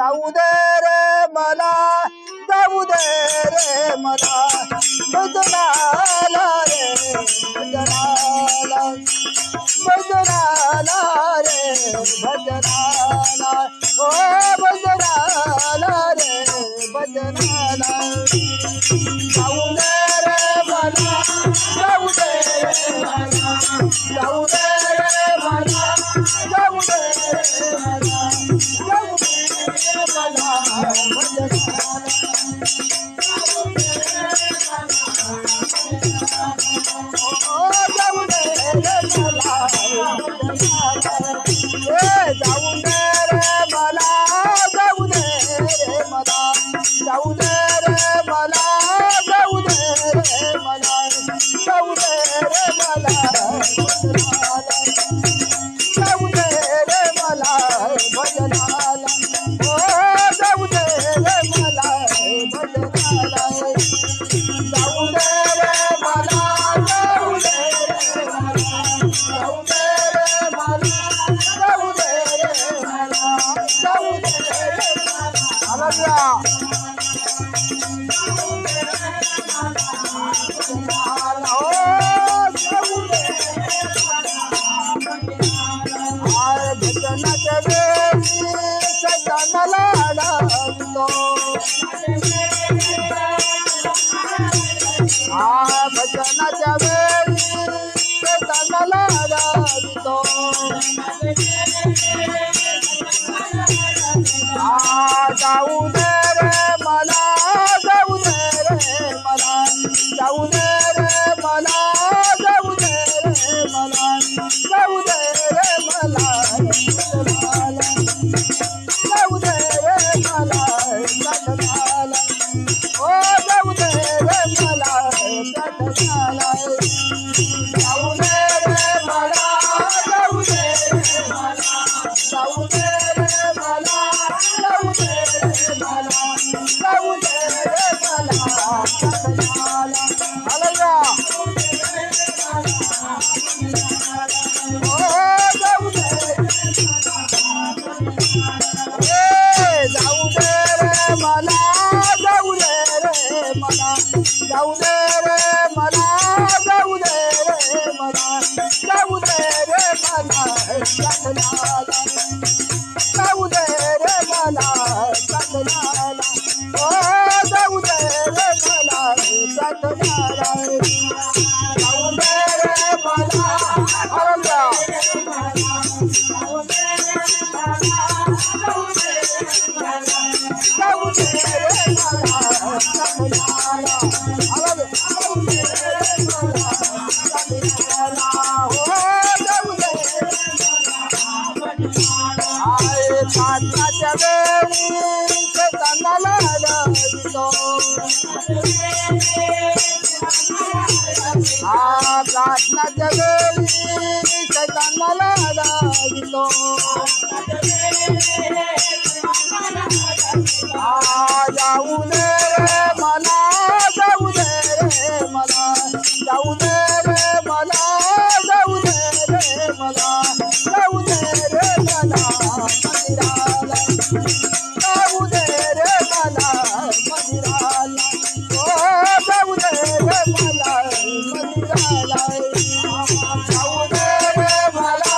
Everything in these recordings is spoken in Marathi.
जाऊ दे रे मला जाऊ दे रे मला भजनाला रे भजनाला भजनाला रे भजनाला ओ भजनाला रे भजनाला जाऊ दे रे मला जाऊ दे रे मला जाऊ दे रे मला जाऊ दे रे मला जाऊ दे रे मला भजनाला जाऊ दे रे मला जाऊ दे रे मला जाऊ दे रे मला जाऊ दे रे मला जाऊ दे रे मला जाऊ दे रे मला जाऊ दे रे मला भजनाला ओ जाऊ दे रे मला भजनाला जाऊ दे रे मला जाऊ दे रे मला जाऊ दे रे मला जाऊ दे रे मला जाऊ दे रे मला भजनाच्या वेळी सजनाला लागतो भजनाच्या वेळी सजनाला लागतो जाऊ दे रे मला जाऊ दे रे मला जाऊ दे रे मला जाऊ दे रे मला जाऊ दे रे मला जाऊ दे रे मला भजनाला ओ जाऊ दे रे मला भजनाला जाऊ दे रे मला जाऊ दे रे मला जाऊ दे रे मला जाऊ दे रे मला जाऊ दे रे मला भजनाला आला ओ जाऊ दे जाऊ दे रे मला जाऊ दे रे मला जाऊ दे रे मला जाऊ दे रे मला जाऊ दे रे मला भजनाला जाऊ दे रे मला भजनाला ओ जाऊ दे रे मला भजनाला जाऊ दे रे मला आनंदा जाऊ दे रे मला भजनाला प्रार्थनाच्या वेळी सजनाला लागतो प्रार्थनाच्या वेळी सजनाला लागतो जाऊ दे रे मला जाऊ दे रे मला जाऊ दे रे मला जाऊ दे रे मला जाऊ दे रे मला मंदिराला जाऊ दे रे मला मंदिराला ओ जाऊ दे रे मला मंदिराला जाऊ दे रे मला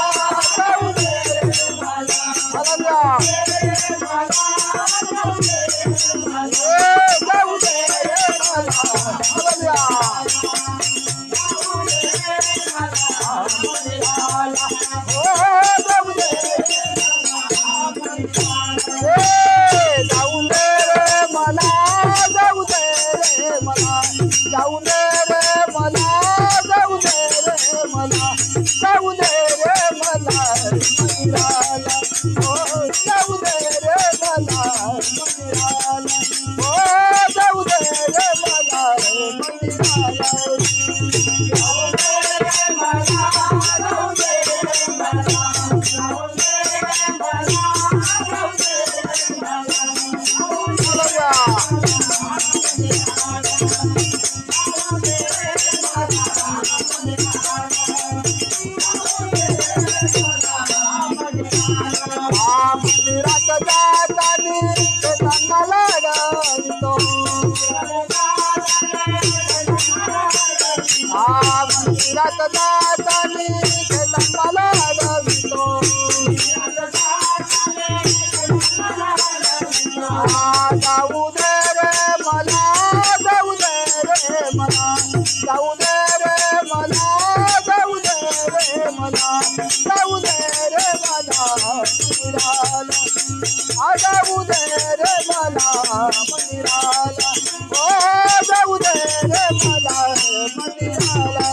जाऊ दे रे मला आनंदा मंदिरात जातानी शैतान मला अडवितो जाऊ दे रे मला जाऊ दे रे मला जाऊ दे रे मला जाऊ दे रे मला जाऊ दे रे मला मंदिराला जाऊ दे रे मला मंदिराला ओ जाऊ दे रे मला मंदिराला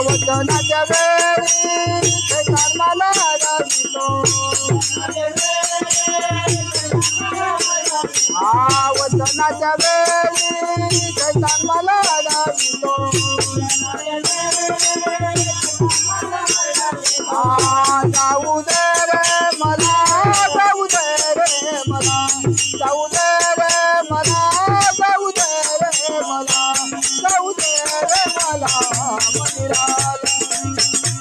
वचनाच्या वेळी शैतान मला अडवितो वचनाच्या वेळी शैतान मला अडवितो जाऊ दे रे मला जाऊ दे रे मला जाऊ दे रे मला जाऊ दे रे मला जाऊ दे रे मला मंदिराला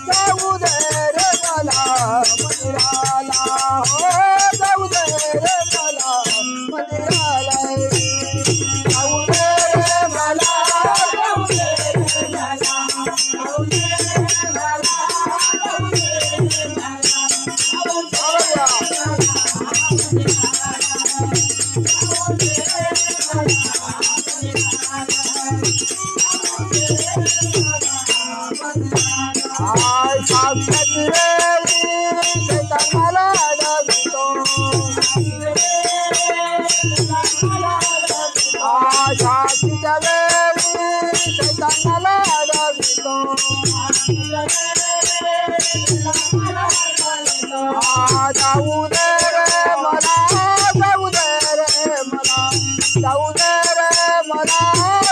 जाऊ दे रे मला मंदिराला हो जाऊ दे रे मला मंदिराला जाऊ दे रे मला जाऊ दे रे मला जाऊ दे रे मला जाऊ दे रे साक्षाची वेळी शैतान मला अडवितो साक्षीच्या वेळी शैतान मला अडवितो जाऊ दे रे मला जाऊ दे रे मला जाऊ दे रे मला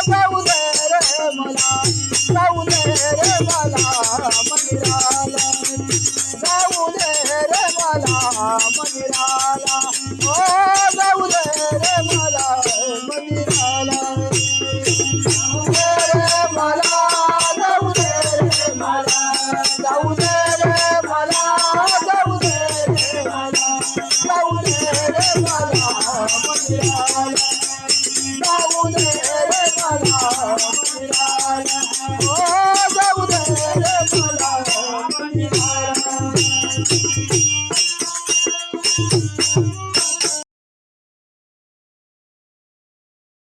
जाऊ दे रे मला जाऊ दे रे मला मंदिराला जाऊ दे रे मला मंदिराला ओ जाऊ दे रे मला मंदिराला जाऊ दे रे मला जाऊ दे रे मला जाऊ दे रे मला जाऊ दे रे मला मंदिराला जाऊ दे रे मला मंदिराला ओ जाऊ दे रे मला मंदिराला